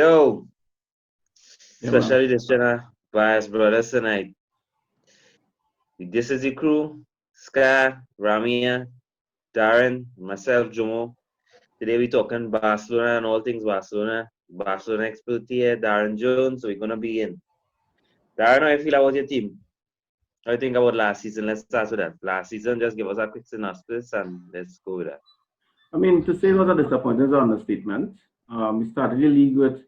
Yo, Yeah, man. especially this channel, Bias Brothers tonight. This is the crew, Sky, Ramia, Darren, myself, Jomo. Today we talking Barcelona and all things Barcelona. Barcelona expert here, Darren Jones, so we're gonna be in. Darren, how you feel about your team? How you think about last season? Let's start with that. Last season, just give us a quick synopsis and let's go with that. I mean, to say it was a disappointment is an understatement. We started the league with,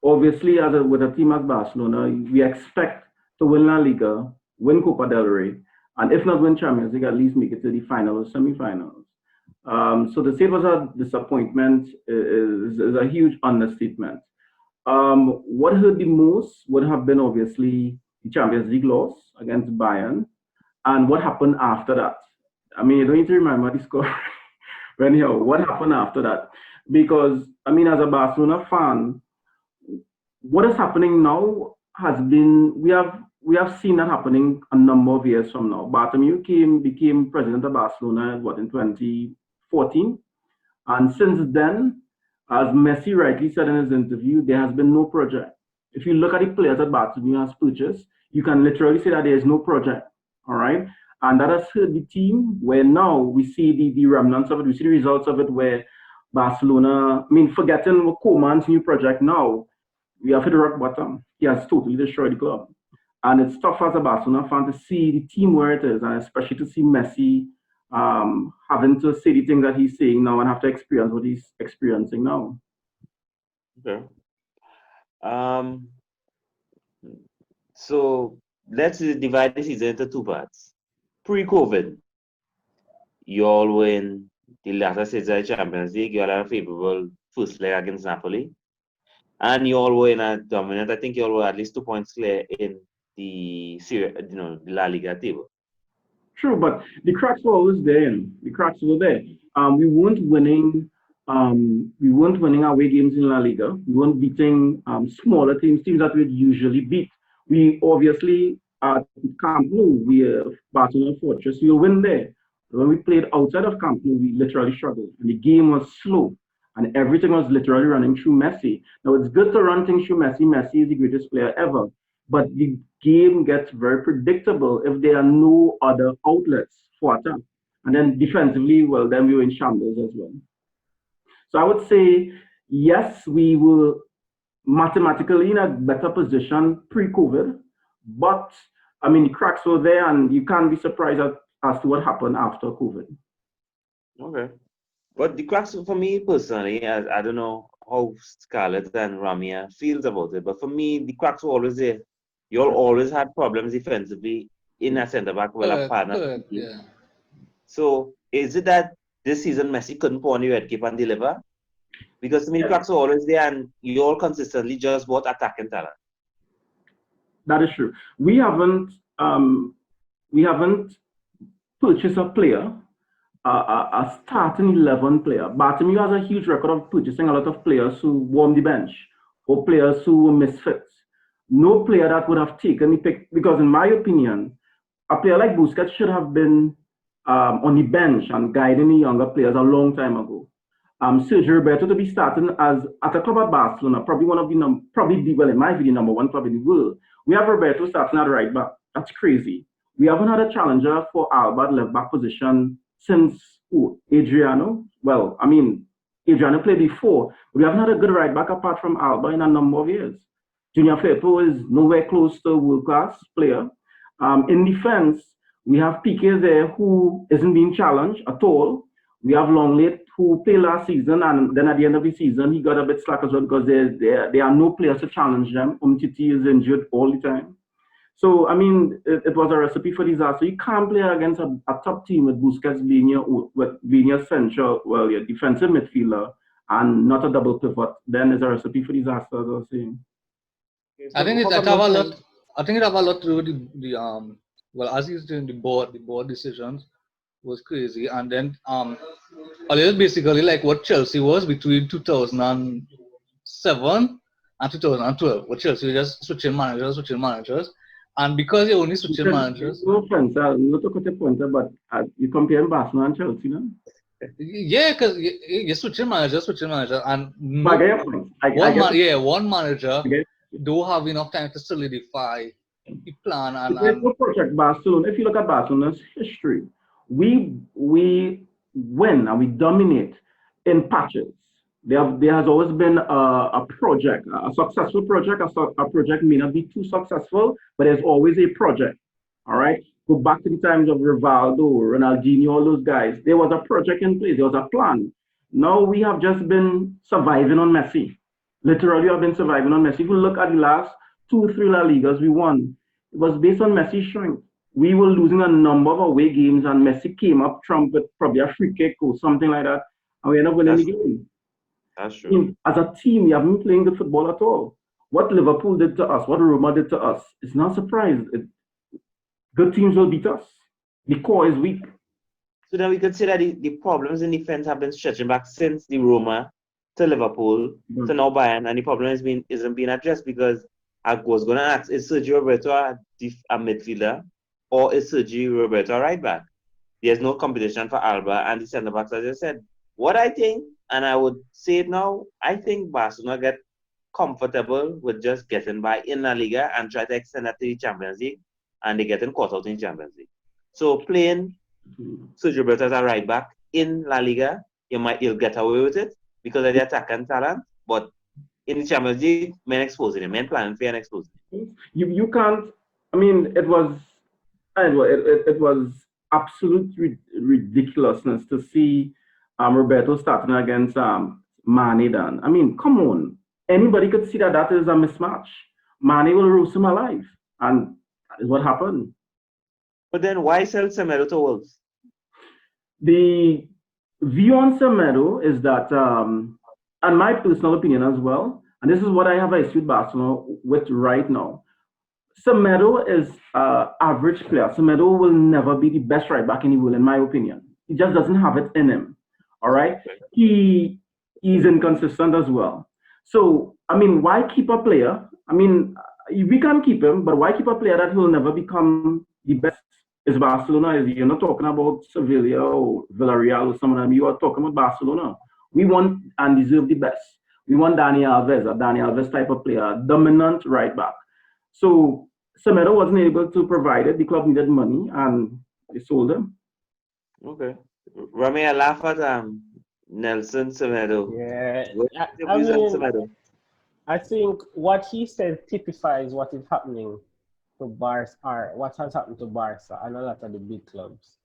obviously, with a team as Barcelona, we expect to win La Liga, win Copa del Rey, and if not win Champions League, at least make it to the final or semi-finals. So to say it was a disappointment is a huge understatement. What hurt the most would have been obviously the Champions League loss against Bayern, and what happened after that. I mean, you don't need to remember the score. But anyhow, what happened after that? Because I mean, as a Barcelona fan, what is happening now has been we have seen that happening a number of years from now. Bartomeu became president of Barcelona what in 2014, and since then, as Messi rightly said in his interview, there has been no project. If you look at the players that Bartomeu has purchased, you can literally say that there is no project. All right. And that has hurt the team where now we see the remnants of it, we see the results of it where Barcelona, I mean, forgetting Koeman's new project now, we have hit the rock bottom. He has totally destroyed the club. And it's tough as a Barcelona fan to see the team where it is, and especially to see Messi having to say the things that he's saying now and have to experience what he's experiencing now. Okay. Um, so let's divide the season into two parts. Pre-COVID, you all win the latter stage of the Champions League. You all had a favorable first leg against Napoli. And you all were in a dominant, I think you all were at least 2 points clear in the the La Liga table. True, but the cracks were always there. The cracks were there. We weren't winning. We weren't winning away games in La Liga. We weren't beating smaller teams that we'd usually beat. We obviously at Camp Nou, we Barcelona Fortress, we'll win there. When we played outside of Camp Nou, we literally struggled, and the game was slow, and everything was literally running through Messi. Now it's good to run things through Messi. Messi is the greatest player ever, but the game gets very predictable if there are no other outlets for attack. And then defensively, well, then we were in shambles as well. So I would say, yes, we were mathematically in a better position pre-COVID, but I mean, the cracks were there, and you can't be surprised as to what happened after COVID. Okay. But the cracks for me personally, I don't know how Scarlett and Ramia feels about it, but for me, the cracks were always there. You all always had problems defensively in a centre back, well, a partner. Yeah. So is it that this season Messi couldn't put on the red cape and deliver? Because to me, the cracks were always there, and you all consistently just bought attacking talent. That is true. We haven't purchased a player, a starting 11 player. Bartomeu has a huge record of purchasing a lot of players who warm the bench or players who were misfits. No player that would have taken the pick, because in my opinion, a player like Busquets should have been on the bench and guiding the younger players a long time ago. Sergio Roberto to be starting as at a club at Barcelona, probably one of the well, in my view, the number one club in the world. We have Roberto starting at right back. That's crazy. We haven't had a challenger for Alba at left back position since Adriano. Well, I mean, Adriano played before. We haven't had a good right back apart from Alba in a number of years. Junior Firpo is nowhere close to a world-class player. In defense, we have Piqué there who isn't being challenged at all. We have Longley who played last season, and then at the end of the season, he got a bit slack as well because there are no players to challenge them. Umtiti is injured all the time. So, I mean, it was a recipe for disaster. You can't play against a top team with Busquets being your central, well, your defensive midfielder and not a double pivot. Then it's a recipe for disaster, as I was saying. Okay, I think so it have a lot. I think it have a lot to do with the well, as he's doing the board decisions was crazy, and then a little basically like what Chelsea was between 2007 and 2012. What Chelsea was just switching managers, and because they only switching managers. No offense, not to cut a pointer, but you comparing Barcelona and Chelsea, no? Yeah, because you're switching manager, and But I get your point. I get one manager I get do have enough time to solidify the plan There's and no project Barcelona. If you look at Barcelona's history, we win and we dominate in patches. There has always been a project, a successful project. A project may not be too successful, but there's always a project. All right. Go back to the times of Rivaldo, Ronaldinho, all those guys. There was a project in place. There was a plan. Now we have just been surviving on Messi. Literally, I've been surviving on Messi. If you look at the last 2, 3 La Ligas we won, it was based on Messi's strength. We were losing a number of away games, and Messi came up trump with probably a free kick or something like that, and we ended up winning the game. That's true. As a team, we haven't been playing good football at all. What Liverpool did to us, what Roma did to us, it's not a surprise. Good teams will beat us. The core is weak. So then we could say that the problems in defense have been stretching back since the Roma to Liverpool to now Bayern, and the problem isn't being addressed because I was going to ask, is Sergio Roberto a midfielder or is Sergio Roberto a right back? There's no competition for Alba and the centre backs, as I said. What I think, and I would say it now, I think Barcelona get comfortable with just getting by in La Liga and try to extend that to the Champions League, and they getting caught out in Champions League. So playing Sergio Roberto as a right back in La Liga, you'll get away with it because of the attacking talent, but in the Champions League, men exposing him, men planning for and exposing him. You can't. I mean, it was absolute ridiculousness to see Roberto starting against Mane. Dan, I mean, come on. Anybody could see that is a mismatch. Mane will roast him alive, and that is what happened. But then why sell Semedo to Wolves? The view on Semedo is that, and my personal opinion as well, and this is what I have issued Barcelona with right now. Semedo is average player. Semedo will never be the best right back in the world, in my opinion. He just doesn't have it in him. All right. He's inconsistent as well. So, I mean, why keep a player? I mean, we can keep him, but why keep a player that will never become the best? Is Barcelona? You're not talking about Sevilla or Villarreal or someone. I mean, you are talking about Barcelona. We want and deserve the best. We want Dani Alves type of player, dominant right back. So Semedo wasn't able to provide it. The club needed money, and they sold him. Okay. Ramia, laugh at Nelson Semedo. Yeah, I mean, I think what he said typifies what is happening to Barca, or what has happened to Barca and a lot of the big clubs.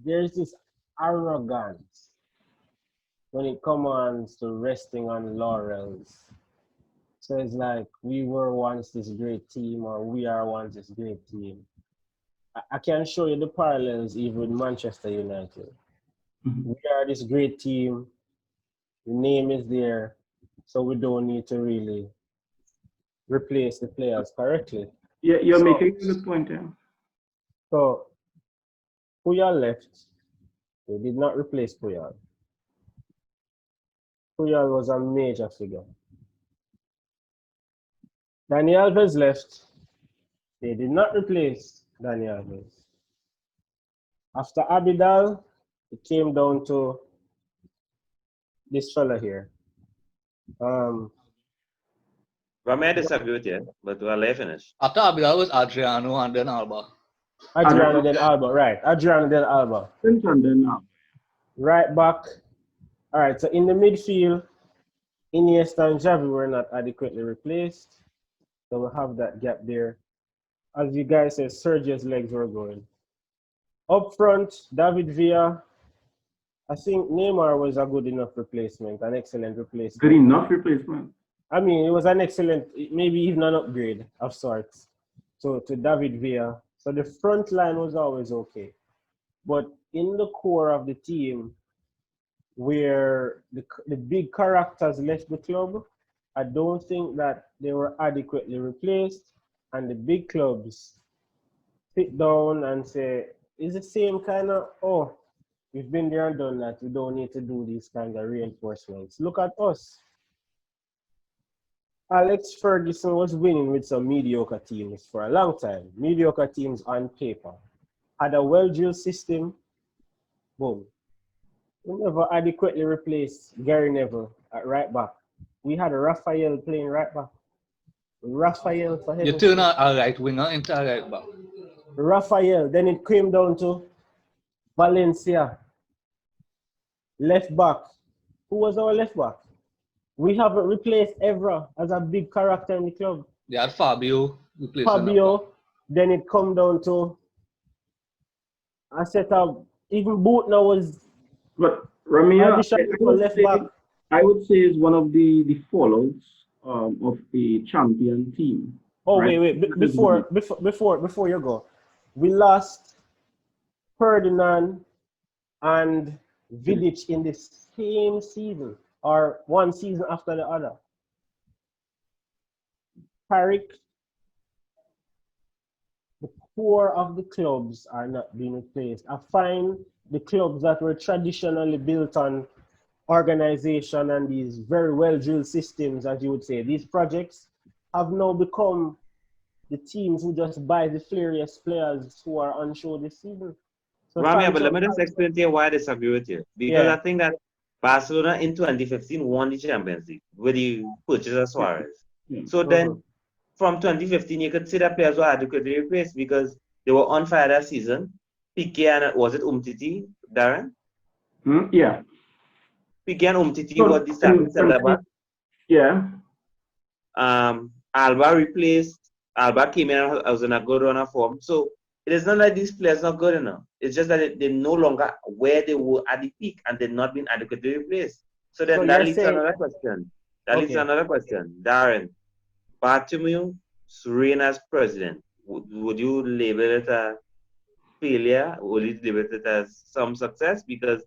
There's this arrogance when it comes to resting on laurels. So it's like we were once this great team, or we are once this great team. I can show you the parallels even with Manchester United. We are this great team. The name is there, so we don't need to really replace the players correctly. Yeah, you're making a good point. Yeah. So Puyol left. They did not replace Puyol. Puyol was a major figure. Dani Alves left. They did not replace Dani Alves. After Abidal, it came down to this fella here. I may disagree with you, but we'll let finish. After Abidal was Adriano and then Alba. Adriano then Alba, right. Adriano then Alba. Right back. All right, so in the midfield, Iniesta and Xavi were not adequately replaced. So we'll have that gap there. As you guys said, Sergio's legs were going. Up front, David Villa. I think Neymar was a good enough replacement, an excellent replacement. Good enough replacement. I mean, it was an excellent, maybe even an upgrade of sorts. So to David Villa. So the front line was always okay. But in the core of the team, where the big characters left the club, I don't think that they were adequately replaced. And the big clubs sit down and say, it's the same kind of, oh, we've been there and done that. We don't need to do these kinds of reinforcements. Look at us. Alex Ferguson was winning with some mediocre teams for a long time. Mediocre teams on paper. Had a well-drilled system. Boom. We never adequately replaced Gary Neville at right back. We had Raphael playing right back. Raphael for You heaven's turn sake. a right winger into a right back. Raphael. Then it came down to Valencia. Left back. Who was our left back? We haven't replaced Evra as a big character in the club. They had Fabio replacing that back. Fabio. Then it come down to I set up even Bootna was But Ramia, left back. I would say is one of the fallouts of a champion team. Oh right? wait, before you go, we lost Ferdinand and Vidic in the same season or one season after the other. Carrick, the core of the clubs are not being replaced. I find the clubs that were traditionally built on organization and these very well-drilled systems, as you would say, these projects have now become the teams who just buy the furious players who are on show this season. So Ramia, but let me just explain to you why I disagree with you. Because Yeah. I think that Barcelona in 2015 won the Champions League with the purchase of Suarez. Yeah. So then from 2015, you could see that players were adequately replaced because they were on fire that season. Piqué and was it Umtiti, Darren? Yeah. Piqué and Umtiti were the starting centre back. Yeah. Alba came in and was in a good run of form. So it is not like these players are not good enough. It's just that they're no longer where they were at the peak and they're not being adequately replaced. So then that leads to another question. Leads to another question. Darren, Bartomeu's reign as president, would you label it a failure? Would you label it as some success? Because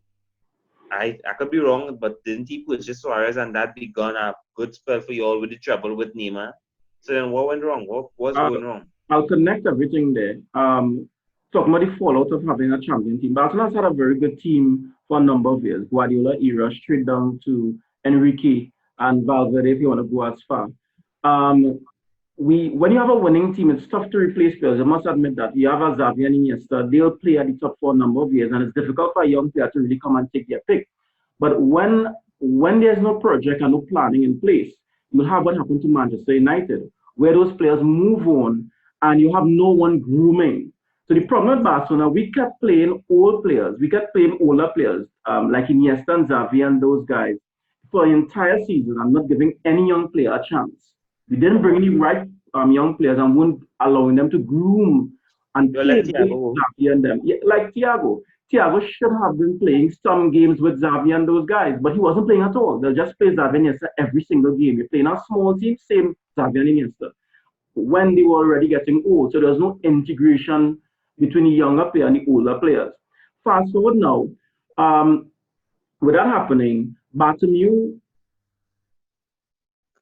I could be wrong, but didn't he purchase Suarez and that begun a good spell for you all with the trouble with Neymar? So then what went wrong? What was going wrong? I'll connect everything there. Talking about the fallout of having a champion team. Barcelona's had a very good team for a number of years. Guardiola era, straight down to Enrique and Valverde, if you want to go as far. When you have a winning team, it's tough to replace players. I must admit that. You have a Xavi and Iniesta, they'll play at the top for a number of years, and it's difficult for a young player to really come and take their pick. But when there's no project and no planning in place, you'll have what happened to Manchester United, where those players move on and you have no one grooming. So the problem with Barcelona, we kept playing old players, we kept playing older players, like Iniesta and Xavi and those guys, for the entire season and not giving any young player a chance. We didn't bring any right young players and weren't allowing them to groom and play with Xavi and them. Yeah, like Thiago. Thiago should have been playing some games with Xavi and those guys, but he wasn't playing at all. They'll just play Xavi and Iniesta every single game. You're playing a small team, same Xavi and Iniesta. When they were already getting old, so there's no integration between the younger player and the older players. Fast forward now, with that happening, Bartomeu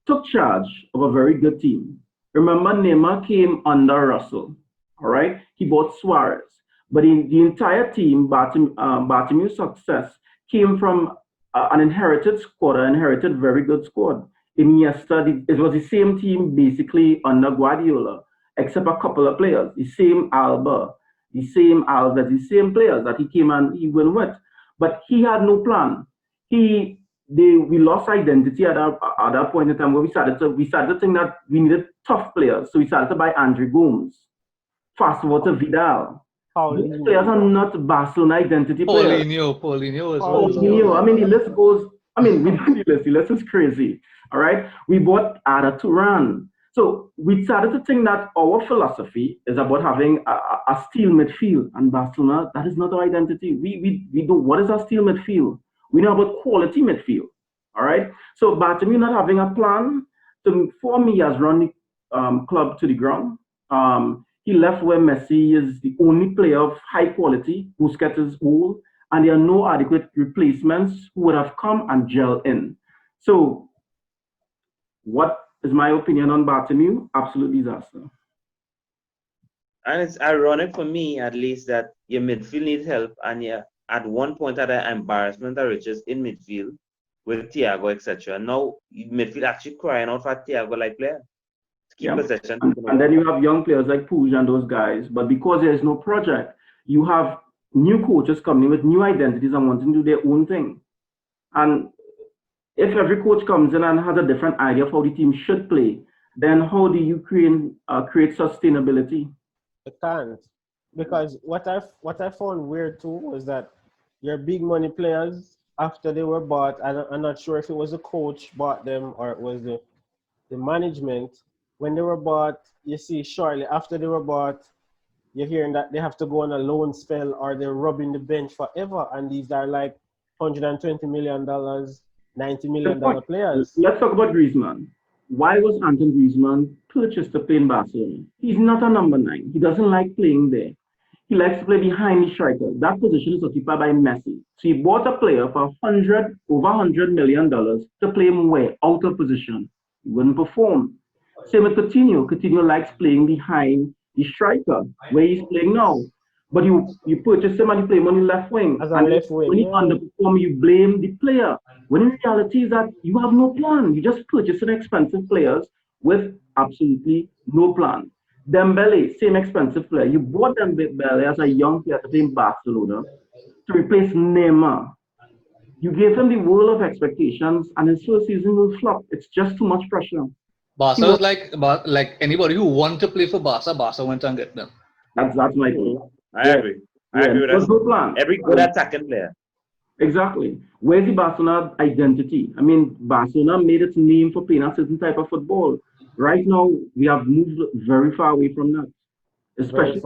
took charge of a very good team. Remember, Neymar came under Russell, all right? He bought Suarez. But in the entire team, Bartomeu's success came from an inherited squad, an inherited very good squad. Iniesta, it was the same team basically under Guardiola, except a couple of players. The same Alba, the same Alves, the same players that he came and he went with. But he had no plan. We lost identity at that point in time where we started to think that we needed tough players. So we started to buy Andre Gomes, fast forward to Vidal. These players are not Barcelona identity players. Paulinho as well. I mean, the list goes, we do the list is crazy. All right. We bought Ada Turan. So we started to think that our philosophy is about having a steel midfield, and Barcelona, that is not our identity. We do, what is our steel midfield? We know about quality midfield. All right. So Bartomeu not having a plan, for me, has run the club to the ground. He left where Messi is the only player of high quality, Busquets is old, and there are no adequate replacements who would have come and gel in. So what is my opinion on Bartomeu? Absolute disaster. And it's ironic for me, at least, that your midfield needs help, and you're at one point at an embarrassment of riches in midfield with Thiago, etc. Now midfield actually crying out for Thiago-like player to keep possession. And then you have young players like Puig and those guys, but because there is no project, you have new coaches coming in with new identities and wanting to do their own thing. And if every coach comes in and has a different idea of how the team should play, then how do you create sustainability? You can't. Because what I found weird too was that your big money players, after they were bought, I'm not sure if it was the coach bought them or it was the management. When they were bought, you see shortly after they were bought, you're hearing that they have to go on a loan spell or they're robbing the bench forever. And these are like $120 million, $90 million players. Let's talk about Griezmann. Why was Anton Griezmann purchased to play in Barcelona? He's not a number 9. He doesn't like playing there. He likes to play behind the striker. That position is occupied by Messi. So he bought a player for over $100 million to play him where? Out of position. He wouldn't perform. Same with Coutinho. Coutinho likes playing behind the striker, where he's playing now. But you purchase him and you play him on the left wing. As a left wing, when he underperforms, you blame the player. When in reality is that you have no plan. You just purchase expensive players with absolutely no plan. Dembele, same expensive player. You bought Dembele as a young player to play in Barcelona to replace Neymar. You gave him the world of expectations, and his first season will flop. It's just too much pressure. Barca was like anybody who wanted to play for Barca, Barca went and get them. That's my point. I agree. I agree with that. No plan. Every good attacking player. Exactly. Where's the Barcelona identity? I mean, Barcelona made its name for playing a certain type of football. Right now, we have moved very far away from that. Especially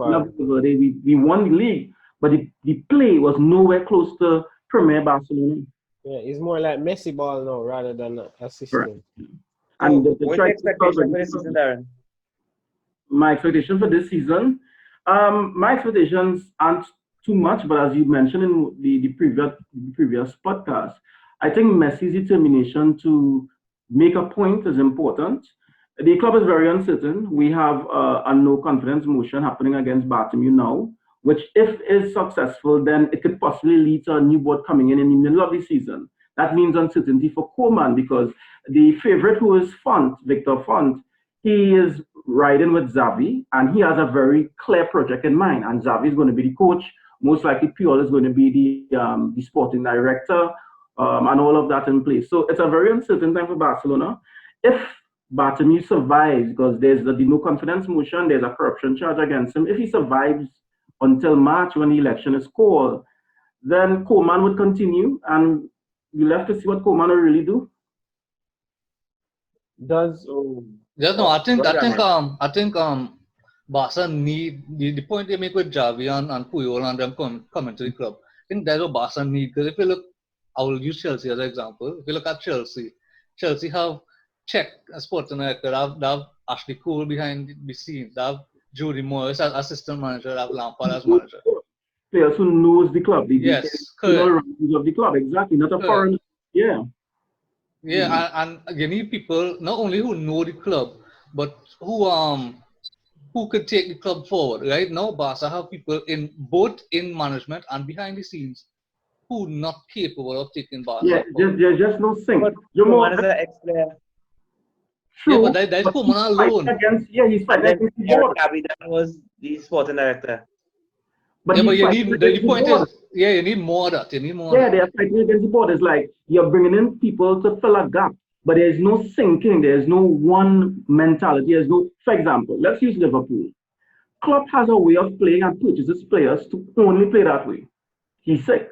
we won the league, but the play was nowhere close to Premier Barcelona. Yeah, it's more like Messi ball now rather than a system. Correct. And what's your expectation for this season, Darren? My expectation for this season, my expectations aren't too much, but as you mentioned in the previous podcast, I think Messi's determination to make a point is important. The club is very uncertain. We have a no confidence motion happening against Bartomeu now, which if is successful, then it could possibly lead to a new board coming in the middle of the season. That means uncertainty for Koeman because the favorite, who is Victor Font, he is riding with Xavi and he has a very clear project in mind. And Xavi is going to be the coach. Most likely Puyol is going to be the sporting director and all of that in place. So it's a very uncertain time for Barcelona. If Bartomeu survives, because there's the no confidence motion, there's a corruption charge against him. If he survives until March when the election is called, then Koeman would continue and we'll have to see what Koeman will really do. I think Barca need the point they make with Xavi and Puyol and them coming to the club. I think that's what Barca need, because if you look, I will use Chelsea as an example. If you look at Chelsea have Czech sporting director, they have Ashley Cole behind the scenes, they have Jody Morris as assistant manager, they have Lampard as manager. Players who knows the club. Yes, correct. Of the club, exactly, not a foreigner. Yeah. Yeah, and you need people not only who know the club, but who could take the club forward. Right now, Barca have people in both in management and behind the scenes who are not capable of taking Barca. Yeah, there's just no sync. Jomo is an ex-player. Yeah, but that's Koeman alone. He's fighting against the board. That was the sporting director. But you need the point is, you need more of that. You need more. Yeah, they are fighting against the board. It's like you're bringing in people to fill a gap, but there's no syncing. There's no one mentality. There's no. For example, let's use Liverpool. Klopp has a way of playing and purchases players to only play that way. He's sick.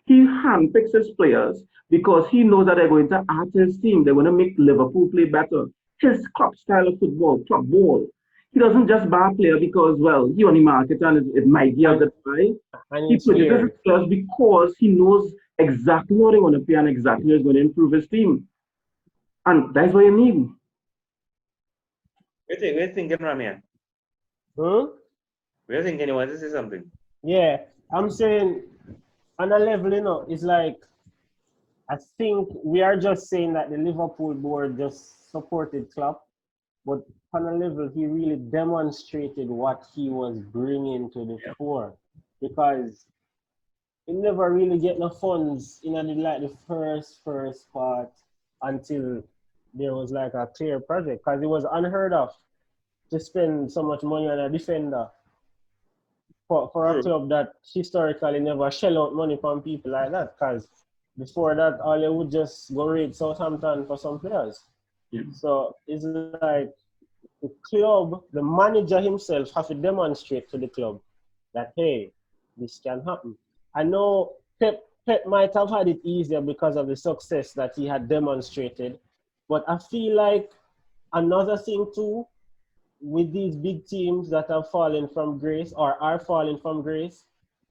He handpicks his players because he knows that they're going to add to his team. They're going to make Liverpool play better. His Klopp style of football, Klopp ball. He doesn't just buy a player because, well, he on the market and it might be a good buy. He purchases his players because he knows exactly what they want to play and exactly what's going to improve his team. And that's what you need. What are you thinking, Ramia? We're thinking you want to say something. Yeah, I'm saying on a level, it's like I think we are just saying that the Liverpool board just supported Klopp, but on a level he really demonstrated what he was bringing to the fore, because he never really get no funds in the first part until there was like a clear project, because it was unheard of to spend so much money on a defender. for a True. club that historically never shell out money from people like that. Because before that, all they would just go raid Southampton for some players. Yeah. So it's like the club, the manager himself, have to demonstrate to the club that hey, this can happen. I know Pep might have had it easier because of the success that he had demonstrated, but I feel like another thing too with these big teams that have fallen from grace or are falling from grace,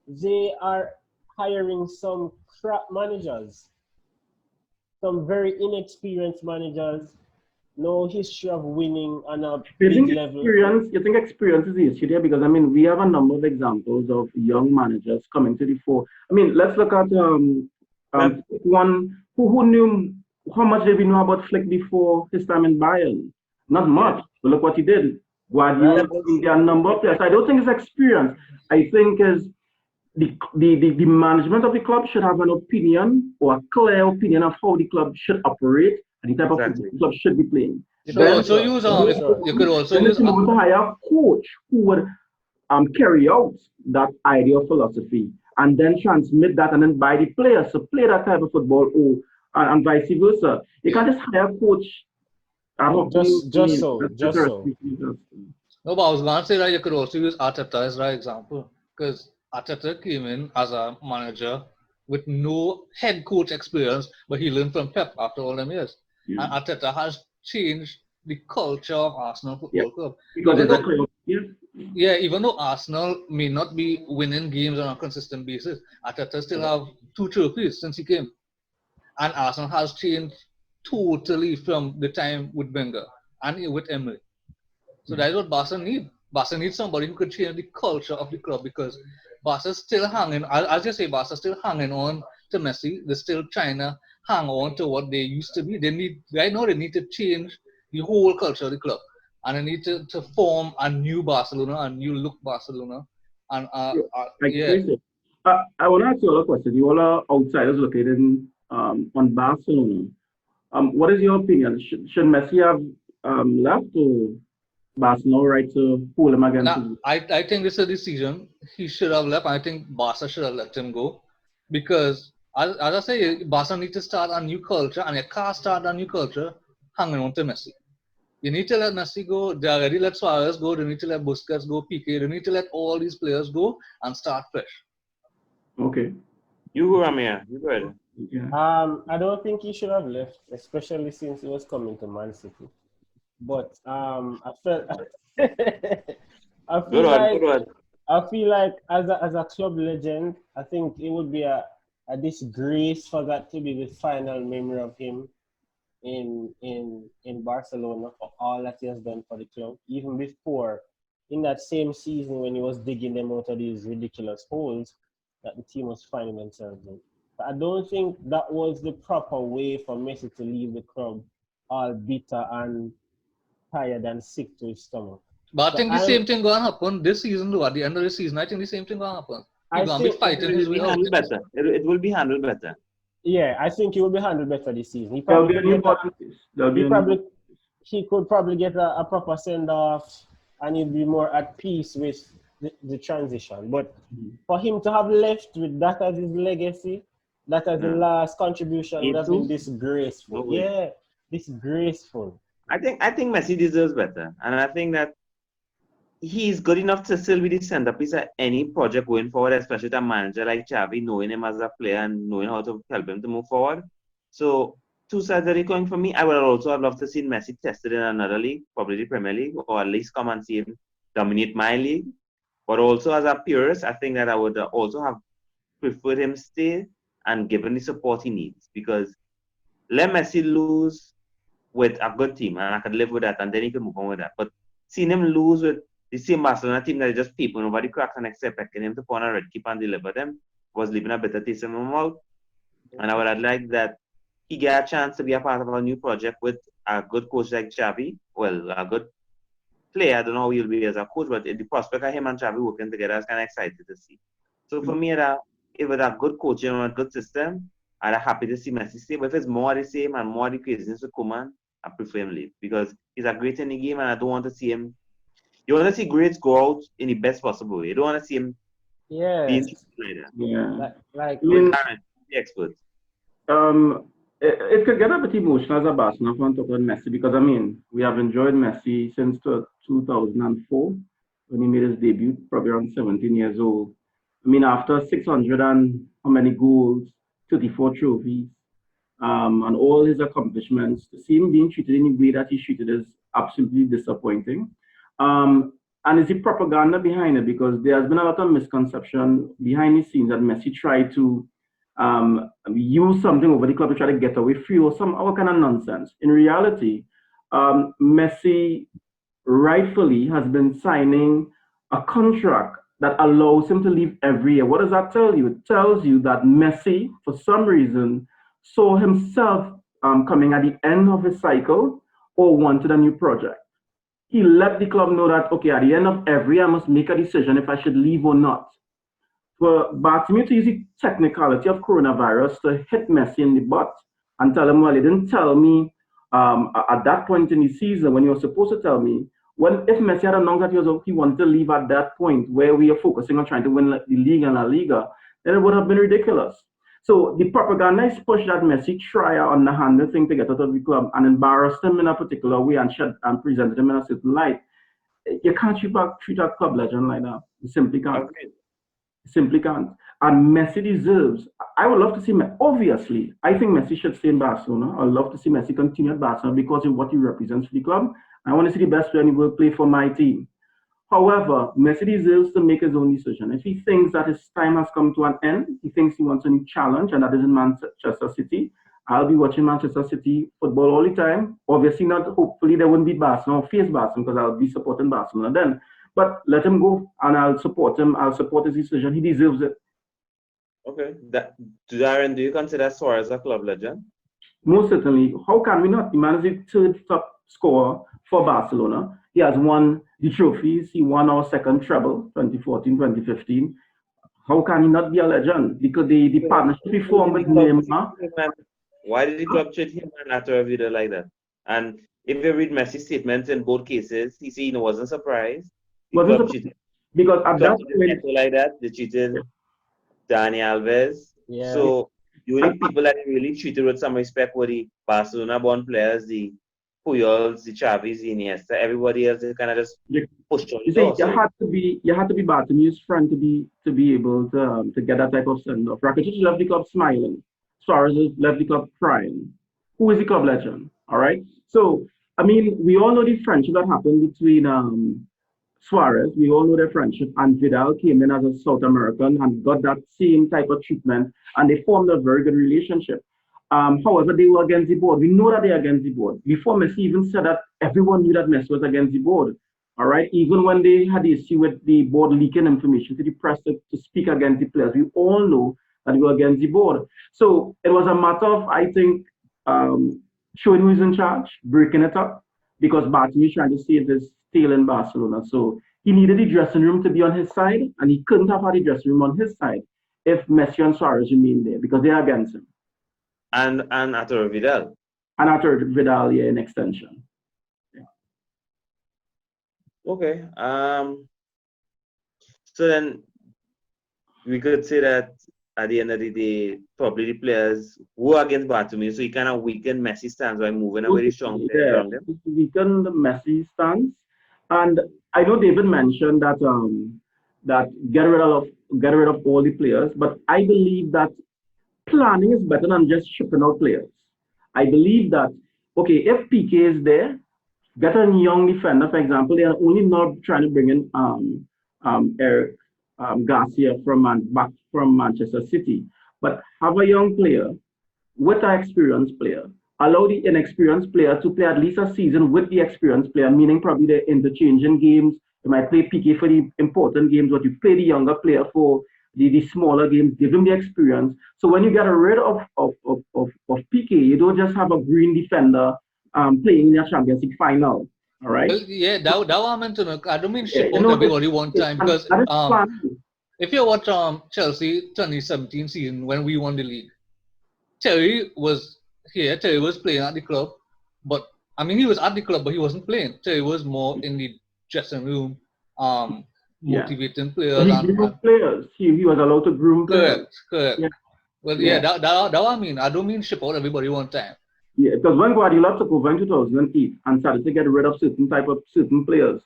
they are hiring some crap managers, some very inexperienced managers, no history of winning on a big level. You think experience is the issue there? Because I mean, we have a number of examples of young managers coming to the fore. I mean, let's look at one who knew how much did we know about Flick before his time in Bayern? Not much. But look what he did. Guardiola, there are a number of players. I don't think it's experience. I think is the management of the club should have an opinion or a clear opinion of how the club should operate and the type of football the club should be playing. You could also use you could also Then use if you want to hire a coach who would carry out that idea of philosophy and then transmit that and then buy the players to play that type of football and vice versa. You can't just hire a coach. Just so. No, but I was going to say that you could also use Arteta as an example, because Arteta came in as a manager with no head coach experience, but he learned from Pep after all them years. Yeah. And Arteta has changed the culture of Arsenal Football Club. Even though Arsenal may not be winning games on a consistent basis, Arteta still have 2 trophies since he came. And Arsenal has changed totally from the time with Wenger and with Emery. So that's what Barca need. Barca needs somebody who could change the culture of the club, because Barca's still hanging, as you say, Barca's still hanging on to Messi. They're still trying to hang on to what they used to be. They need to change the whole culture of the club. And they need to form a new Barcelona, a new look Barcelona. And I want to ask you all a question. You all are outsiders located on Barcelona. What is your opinion? Should Messi have left, or Barcelona right to pull him against? I think this is a decision. He should have left. I think Barca should have let him go, because as I say, Barca need to start a new culture, and you can't start a new culture hanging on to Messi. You need to let Messi go. They already let Suarez go. They need to let Busquets go, Piqué. They need to let all these players go and start fresh. Okay. You go, Ramia. You go ahead. Yeah. I don't think he should have left, especially since he was coming to Man City. But I felt I feel like as a club legend, I think it would be a disgrace for that to be the final memory of him in Barcelona for all that he has done for the club. Even before, in that same season when he was digging them out of these ridiculous holes that the team was finding themselves in. But I don't think that was the proper way for Messi to leave the club all bitter and tired and sick to his stomach. But I think the same thing going to happen this season, though. At the end of the season, I think the same thing going to happen. He's going to be fighting his way out. It will be handled better. Yeah, I think he will be handled better this season. He could probably get a proper send-off, and he'll be more at peace with the transition. But for him to have left with that as his legacy, that as the last contribution, would have been disgraceful. Yeah, disgraceful. I think Messi deserves better, and I think that he's good enough to still be the centerpiece of any project going forward, especially with a manager like Xavi, knowing him as a player and knowing how to help him to move forward. So, 2 sides are going for me. I would also have loved to see Messi tested in another league, probably the Premier League, or at least come and see him dominate my league. But also as a purist, I think that I would also have preferred him stay and given the support he needs, because let Messi lose with a good team, and I could live with that, and then he could move on with that. But seeing him lose with the same Barcelona team that is just people, nobody cracks and expecting him to put on a red keep and deliver them, was leaving a bitter taste in my mouth. And I would have liked that he get a chance to be a part of a new project with a good coach like Xavi. Well, a good player. I don't know how he'll be as a coach, but the prospect of him and Xavi working together is kind of excited to see. So for me, if with a good coaching and a good system, I'd be happy to see Messi stay. But if it's more the same and more the craziness to come on, I prefer him leave, because he's a great in the game, and I don't want to see him. You want to see greats go out in the best possible way. You don't want to see him being Yes. treated like that. Yeah. Like I mean, Darren, the expert. it could get a bit emotional as a Barcelona fan talking about Messi because I mean we have enjoyed Messi since 2004 when he made his debut, probably around 17 years old. I mean after 600 and how many goals, 34 trophies, and all his accomplishments, to see him being treated in the way that he's treated is absolutely disappointing. And is the propaganda behind it? Because there has been a lot of misconception behind the scenes that Messi tried to use something over the club to try to get away free or some other kind of nonsense. In reality, Messi rightfully has been signing a contract that allows him to leave every year. What does that tell you? It tells you that Messi, for some reason, saw himself coming at the end of his cycle or wanted a new project. He let the club know that, okay, at the end of every year, I must make a decision if I should leave or not. For Bartomeu to use the technicality of coronavirus to hit Messi in the butt and tell him, well, he didn't tell me at that point in the season when he was supposed to tell me. Well, if Messi had announced that he wanted to leave at that point where we are focusing on trying to win the league and La Liga, then it would have been ridiculous. So the propaganda is pushed that Messi try a underhanded thing to get out of the club and embarrassed him in a particular way and presented him in a certain light. You can't treat a club legend like that. You simply can't. Okay. Simply can't. And Messi deserves. I would love to see. Obviously, I think Messi should stay in Barcelona. I'd love to see Messi continue at Barcelona because of what he represents for the club. I want to see the best player in the world play for my team. However, Messi deserves to make his own decision. If he thinks that his time has come to an end, he thinks he wants a new challenge, and that is in Manchester City. I'll be watching Manchester City football all the time. Obviously, not. Hopefully, they won't beat Barcelona or face Barcelona because I'll be supporting Barcelona then. But let him go, and I'll support him. I'll support his decision. He deserves it. Okay. Darren, do you consider Suarez a club legend? Most certainly. How can we not? The man is the third top scorer for Barcelona. He has won the trophies. He won our second treble, 2014, 2015. How can he not be a legend? Because the partnership he formed with Neymar. Why did the club treat him and Arturo Vidal like that? And if you read Messi's statements in both cases, he said he wasn't surprised. The Wasn't club surprised cheated. because The at club that treated point, Neto like that. They treated Dani Alves. yeah. So the only and people that they really treated with some respect were the Barcelona-born players, the Puyols, the Xavis, the Iniesta. Everybody else, they kind of just pushed on the you see, door. So you had to be Bartomeu's friend to be able to get that type of send off. Rakitic left the club smiling. Suarez left the club crying. Who is the club legend? All right. So I mean, we all know the friendship that happened between Suarez. We all know their friendship, and Vidal came in as a South American and got that same type of treatment, and they formed a very good relationship. However, they were against the board. We know that they're against the board. Before Messi even said that, everyone knew that Messi was against the board. All right. Even when they had the issue with the board leaking information to the press to speak against the players, we all know that we were against the board. So it was a matter of, I think, showing who's in charge, breaking it up, because Bartomeu is trying to save his tail in Barcelona. So he needed the dressing room to be on his side, and he couldn't have had the dressing room on his side if Messi and Suarez remained there because they're against him. and Arturo Vidal. And after Vidal, yeah, in extension. Okay. So then we could say that at the end of the day, probably the players who are against Bartomeu, so he kind of weakened Messi's stance by moving a very strong players Yeah, around him. it weakened Messi stance. And I know David mentioned that that get rid of all the players, but I believe that planning is better than just shipping out players. I believe that okay, if PK is there, get a young defender, for example, they are only not trying to bring in Eric Garcia back from Manchester City, but have a young player with an experienced player. Allow the inexperienced player to play at least a season with the experienced player, meaning probably they're interchanging games. You might play PK for the important games, but you play the younger player for the smaller games, give him the experience. So when you get rid of PK, you don't just have a green defender playing in your Champions League final. All right. Well, yeah, that I meant to know. I don't mean Yeah, ship you out know, everybody one time because that is planning. if you watch Chelsea 2017 season when we won the league, Terry was here. Terry was playing at the club, but I mean he was at the club, but he wasn't playing. Terry was more in the dressing room, motivating But players he and grew players. He was allowed to groom players. correct. Yeah. Well, Yeah. that what I mean. I don't mean ship out everybody one time. Yeah, because when Guardiola took over in 2008 and started to get rid of certain players,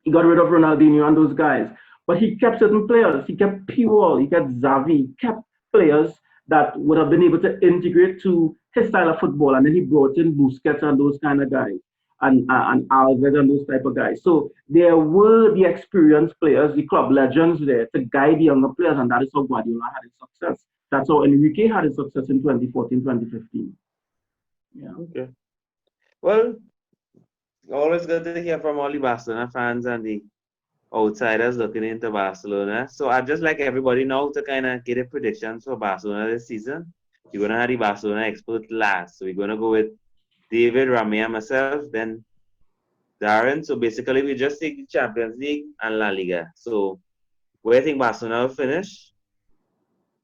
he got rid of Ronaldinho and those guys. But he kept certain players. He kept Puyol, he kept Xavi, he kept players that would have been able to integrate to his style of football. And then he brought in Busquets and those kind of guys, and Alves and those type of guys. So there were the experienced players, the club legends there to guide the younger players, and that is how Guardiola had his success. That's how Enrique had his success in 2014, 2015. Yeah. Okay. Well, always good to hear from all the Barcelona fans and the outsiders looking into Barcelona. So I'd just like everybody now to kind of get a predictions for Barcelona this season. We're going to have the Barcelona expert last. So we're going to go with David, Ramia, myself, then Darren. So basically, we just take the Champions League and La Liga. So where do you think Barcelona will finish?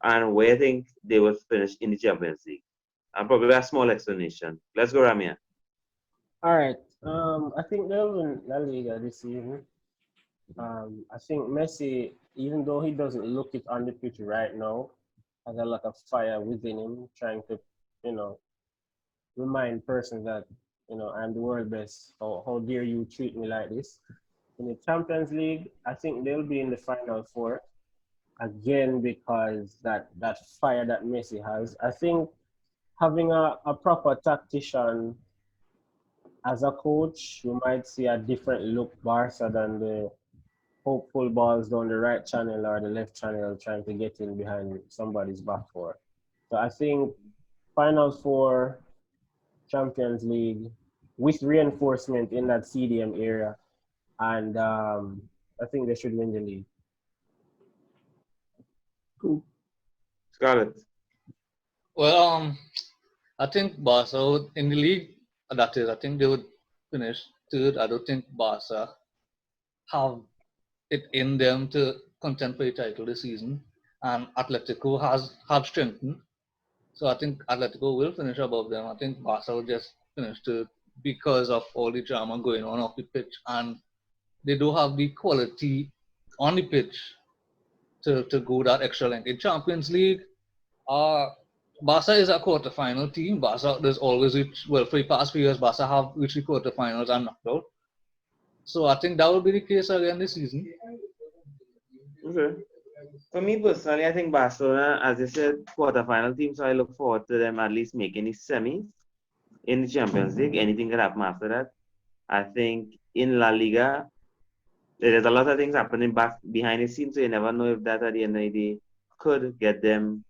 And where do you think they will finish in the Champions League? And probably a small explanation. Let's go, Ramia. All right. I think they'll win La Liga this season. I think Messi, even though he doesn't look it on the pitch right now, has a lot of fire within him, trying to, you know, remind persons that, you know, I'm the world best. How dare you treat me like this? In the Champions League, I think they'll be in the final four again because that fire that Messi has. I think having a proper tactician as a coach, you might see a different look Barca than the hopeful balls down the right channel or the left channel trying to get in behind somebody's back four. So I think final four, Champions League with reinforcement in that CDM area, and I think they should win the league. Cool. Scarlett. Well, I think Barca in the league, that is, I think they would finish third. I don't think Barca have it in them to contend for the title this season. And Atletico have strengthened. So I think Atletico will finish above them. I think Barca will just finish third because of all the drama going on off the pitch. And they do have the quality on the pitch to go that extra length. In Champions League, Barca is a quarterfinal team. Barca there's always reached, well, for the past few years, Barca have reached the quarterfinals and knocked out. So I think that will be the case again this season. Okay. For me personally, I think Barcelona, as I said, quarterfinal team, so I look forward to them at least making the semis in the Champions League. Anything can happen after that. I think in La Liga, there's a lot of things happening back behind the scenes, so you never know if that at the end of the day could get them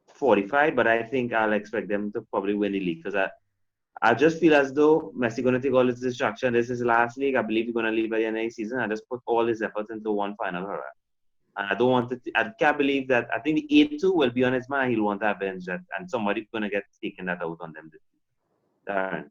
fortified. But I think I'll expect them to probably win the league because I just feel as though Messi going to take all his distraction. This is his last league. I believe he's going to leave by the end of the season. I just put all his efforts into one final hurrah. And I don't want to. I can't believe that. I think the 8-2 will be on his mind. He'll want to avenge that, and somebody's going to get taken that out on them this season. Darren.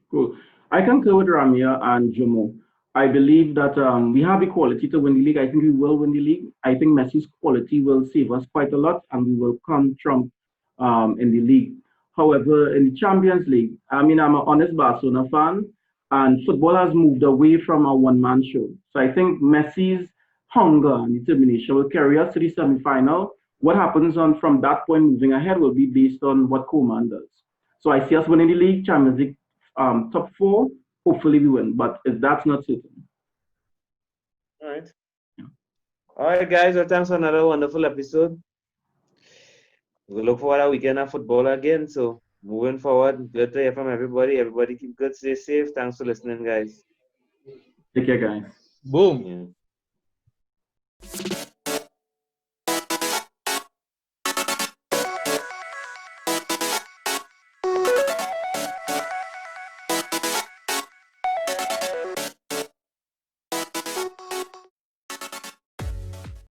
Cool. I concur with Ramia and Jomo. I believe that we have the quality to win the league. I think we will win the league. I think Messi's quality will save us quite a lot, and we will come trump in the league. However, in the Champions League, I mean, I'm an honest Barcelona fan, and football has moved away from a one-man show. So I think Messi's hunger and determination will carry us to the semi-final. What happens on from that point moving ahead will be based on what Koeman does. So I see us winning the league, Champions League top four. Hopefully we win, but if that's not certain. All right. All right, guys. Well, thanks for another wonderful episode. We'll look forward to a weekend of football again. So moving forward, good to hear from everybody. Everybody keep good, stay safe. Thanks for listening, guys. Take care, guys. Boom. Yeah.